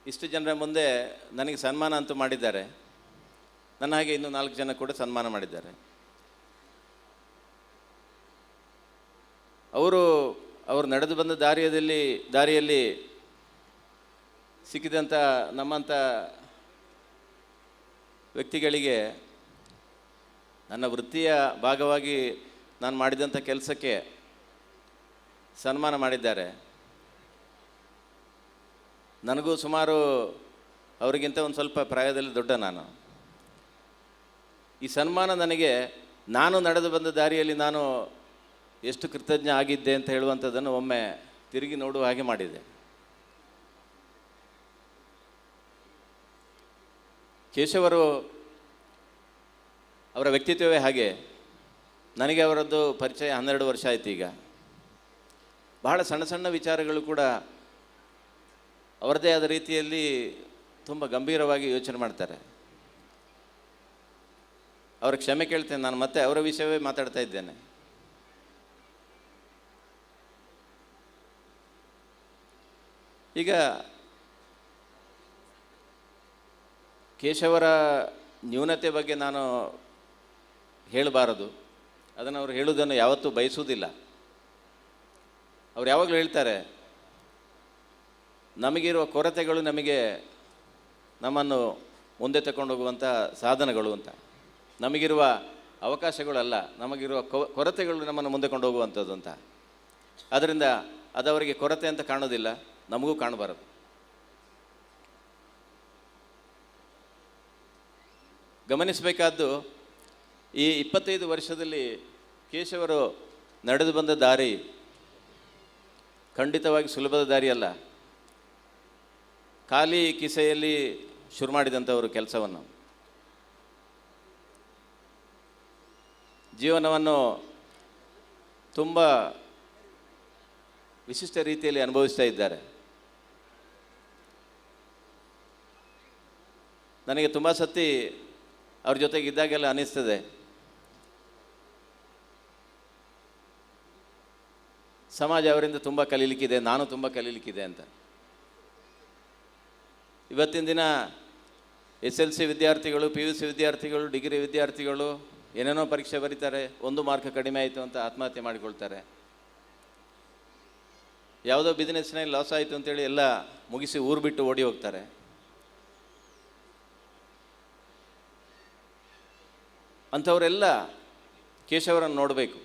ಇಷ್ಟು ಜನರ ಮುಂದೆ ನನಗೆ ಸನ್ಮಾನ ಅಂತೂ ಮಾಡಿದ್ದಾರೆ. ನನ್ನ ಹಾಗೆ ಇನ್ನೂ 4 ಜನ ಕೂಡ ಸನ್ಮಾನ ಮಾಡಿದ್ದಾರೆ. ಅವರು ನಡೆದು ಬಂದ ದಾರಿಯಲ್ಲಿ ಸಿಕ್ಕಿದಂಥ ನಮ್ಮಂಥ ವ್ಯಕ್ತಿಗಳಿಗೆ ನನ್ನ ವೃತ್ತಿಯ ಭಾಗವಾಗಿ ನಾನು ಮಾಡಿದಂಥ ಕೆಲಸಕ್ಕೆ ಸನ್ಮಾನ ಮಾಡಿದ್ದಾರೆ. ನನಗೂ ಸುಮಾರು ಅವರಿಗಿಂತ ಒಂದು ಸ್ವಲ್ಪ ಪ್ರಾಯದಲ್ಲಿ ದೊಡ್ಡ ನಾನು. ಈ ಸನ್ಮಾನ ನನಗೆ ನಾನು ನಡೆದು ಬಂದ ದಾರಿಯಲ್ಲಿ ನಾನು ಎಷ್ಟು ಕೃತಜ್ಞ ಆಗಿದ್ದೆ ಅಂತ ಹೇಳುವಂಥದ್ದನ್ನು ಒಮ್ಮೆ ತಿರುಗಿ ನೋಡುವ ಹಾಗೆ ಮಾಡಿದೆ. ಕೇಶವರು ಅವರ ವ್ಯಕ್ತಿತ್ವವೇ ಹಾಗೆ. ನನಗೆ ಅವರದ್ದು ಪರಿಚಯ 12 ವರ್ಷ ಆಯಿತು. ಈಗ ಬಹಳ ಸಣ್ಣ ಸಣ್ಣ ವಿಚಾರಗಳು ಕೂಡ ಅವರದೇ ಆದ ರೀತಿಯಲ್ಲಿ ತುಂಬ ಗಂಭೀರವಾಗಿ ಯೋಚನೆ ಮಾಡ್ತಾರೆ. ಅವರ ಕ್ಷಮೆ ಕೇಳ್ತೇನೆ, ನಾನು ಮತ್ತೆ ಅವರ ವಿಷಯವೇ ಮಾತಾಡ್ತಾ ಇದ್ದೇನೆ. ಈಗ ಕೇಶವರ ನ್ಯೂನತೆ ಬಗ್ಗೆ ನಾನು ಹೇಳಬಾರದು. ಅದನ್ನು ಅವರು ಹೇಳುವುದನ್ನು ಯಾವತ್ತೂ ಬಯಸುವುದಿಲ್ಲ. ಅವ್ರು ಯಾವಾಗಲೂ ಹೇಳ್ತಾರೆ, ನಮಗಿರುವ ಕೊರತೆಗಳು ನಮ್ಮನ್ನು ಮುಂದೆ ತಗೊಂಡೋಗುವಂಥ ಸಾಧನಗಳು ಅಂತ. ನಮಗಿರುವ ಅವಕಾಶಗಳಲ್ಲ, ನಮಗಿರುವ ಕೊರತೆಗಳು ನಮ್ಮನ್ನು ಮುಂದೆ ಕೊಂಡೋಗುವಂಥದ್ದು ಅಂತ. ಆದ್ದರಿಂದ ಅದವರಿಗೆ ಕೊರತೆ ಅಂತ ಕಾಣೋದಿಲ್ಲ, ನಮಗೂ ಕಾಣಬಾರದು. ಗಮನಿಸಬೇಕಾದ್ದು, ಈ 25 ವರ್ಷದಲ್ಲಿ ಕೇಶವರು ನಡೆದು ಬಂದ ದಾರಿ ಖಂಡಿತವಾಗಿ ಸುಲಭದ ದಾರಿ ಅಲ್ಲ. ಖಾಲಿ ಕಿಸೆಯಲ್ಲಿ ಶುರು ಮಾಡಿದಂಥವರು ಕೆಲಸವನ್ನು, ಜೀವನವನ್ನು ತುಂಬ ವಿಶಿಷ್ಟ ರೀತಿಯಲ್ಲಿ ಅನುಭವಿಸ್ತಾ ಇದ್ದಾರೆ. ನನಗೆ ತುಂಬ ಸತಿ ಅವ್ರ ಜೊತೆಗೆ ಇದ್ದಾಗೆಲ್ಲ ಅನ್ನಿಸ್ತದೆ, ಸಮಾಜ ಅವರಿಂದ ತುಂಬ ಕಲೀಲಿಕ್ಕಿದೆ, ನಾನು ತುಂಬ ಕಲೀಲಿಕ್ಕಿದೆ ಅಂತ. ಇವತ್ತಿನ ದಿನ SLC ವಿದ್ಯಾರ್ಥಿಗಳು, PUC ವಿದ್ಯಾರ್ಥಿಗಳು, ಡಿಗ್ರಿ ವಿದ್ಯಾರ್ಥಿಗಳು ಏನೇನೋ ಪರೀಕ್ಷೆ ಬರೀತಾರೆ, 1 ಮಾರ್ಕ್ ಕಡಿಮೆ ಆಯಿತು ಅಂತ ಆತ್ಮಹತ್ಯೆ ಮಾಡಿಕೊಳ್ತಾರೆ. ಯಾವುದೋ ಬಿಸ್ನೆಸ್ನಲ್ಲಿ ಲಾಸ್ ಆಯಿತು ಅಂತೇಳಿ ಎಲ್ಲ ಮುಗಿಸಿ ಊರು ಬಿಟ್ಟು ಓಡಿ ಹೋಗ್ತಾರೆ. ಅಂಥವರೆಲ್ಲ ಕೇಶವರನ್ನು ನೋಡಬೇಕು.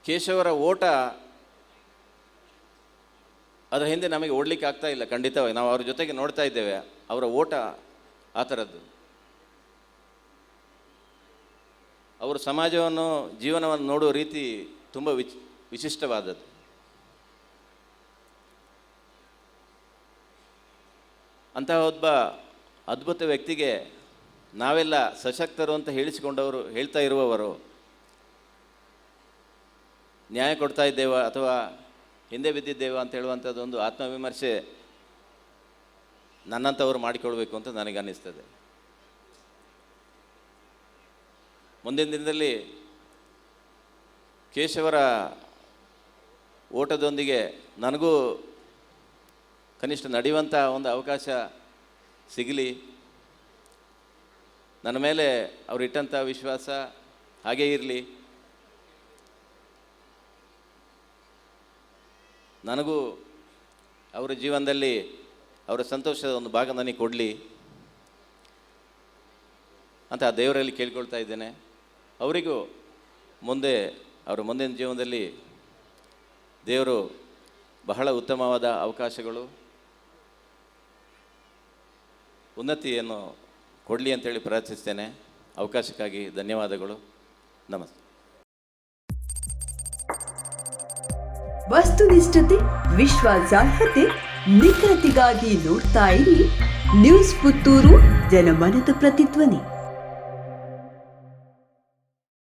ಕೇಶವರ ಓಟ ಅದರ ಹಿಂದೆ ನಮಗೆ ಓಡಲಿಕ್ಕೆ ಆಗ್ತಾ ಇಲ್ಲ. ಖಂಡಿತವಾಗಿ ನಾವು ಅವ್ರ ಜೊತೆಗೆ ನೋಡ್ತಾ ಇದ್ದೇವೆ. ಅವರ ಓಟ ಆ ಥರದ್ದು. ಅವರು ಸಮಾಜವನ್ನು, ಜೀವನವನ್ನು ನೋಡುವ ರೀತಿ ತುಂಬ ವಿಶಿಷ್ಟವಾದದ್ದು. ಅಂತಹ ಒಬ್ಬ ಅದ್ಭುತ ವ್ಯಕ್ತಿಗೆ ನಾವೆಲ್ಲ ಸಶಕ್ತರು ಅಂತ ಹೇಳ್ತಾ ಇರುವವರು ನ್ಯಾಯ ಕೊಡ್ತಾ ಇದ್ದೇವಾ ಅಥವಾ ಹಿಂದೆ ಬಿದ್ದಿದ್ದೇವಾ ಅಂತ ಹೇಳುವಂಥದ್ದು ಒಂದು ಆತ್ಮವಿಮರ್ಶೆ ನನ್ನಂಥವ್ರು ಮಾಡಿಕೊಳ್ಬೇಕು ಅಂತ ನನಗೆ ಅನ್ನಿಸ್ತದೆ. ಮುಂದಿನ ದಿನದಲ್ಲಿ ಕೇಶವರ ಓಟದೊಂದಿಗೆ ನನಗೂ ಕನಿಷ್ಠ ನಡೆಯುವಂಥ ಒಂದು ಅವಕಾಶ ಸಿಗಲಿ. ನನ್ನ ಮೇಲೆ ಅವರು ಇಟ್ಟಂಥ ವಿಶ್ವಾಸ ಹಾಗೇ ಇರಲಿ. ನನಗೂ ಅವರ ಜೀವನದಲ್ಲಿ ಅವರ ಸಂತೋಷದ ಒಂದು ಭಾಗ ನನಗೆ ಕೊಡಲಿ ಅಂತ ಆ ದೇವರಲ್ಲಿ ಕೇಳ್ಕೊಳ್ತಾ ಇದ್ದೇನೆ. ಅವರಿಗೂ ಅವರ ಮುಂದಿನ ಜೀವನದಲ್ಲಿ ದೇವರು ಬಹಳ ಉತ್ತಮವಾದ ಅವಕಾಶಗಳು, ಉನ್ನತಿಯನ್ನು ಕೊಡಲಿ ಅಂತೇಳಿ ಪ್ರಾರ್ಥಿಸ್ತೇನೆ. ಅವಕಾಶಕ್ಕಾಗಿ ಧನ್ಯವಾದಗಳು. ನಮಸ್ತೆ. ವಸ್ತುನಿಷ್ಠತೆ, ವಿಶ್ವಾಸಾರ್ಹತೆ, ನಿಖರತೆಗಾಗಿ ನೋಡ್ತಾ ಇರಿ ನ್ಯೂಸ್ ಪುತ್ತೂರು, ಜನಮನದ ಪ್ರತಿಧ್ವನಿ.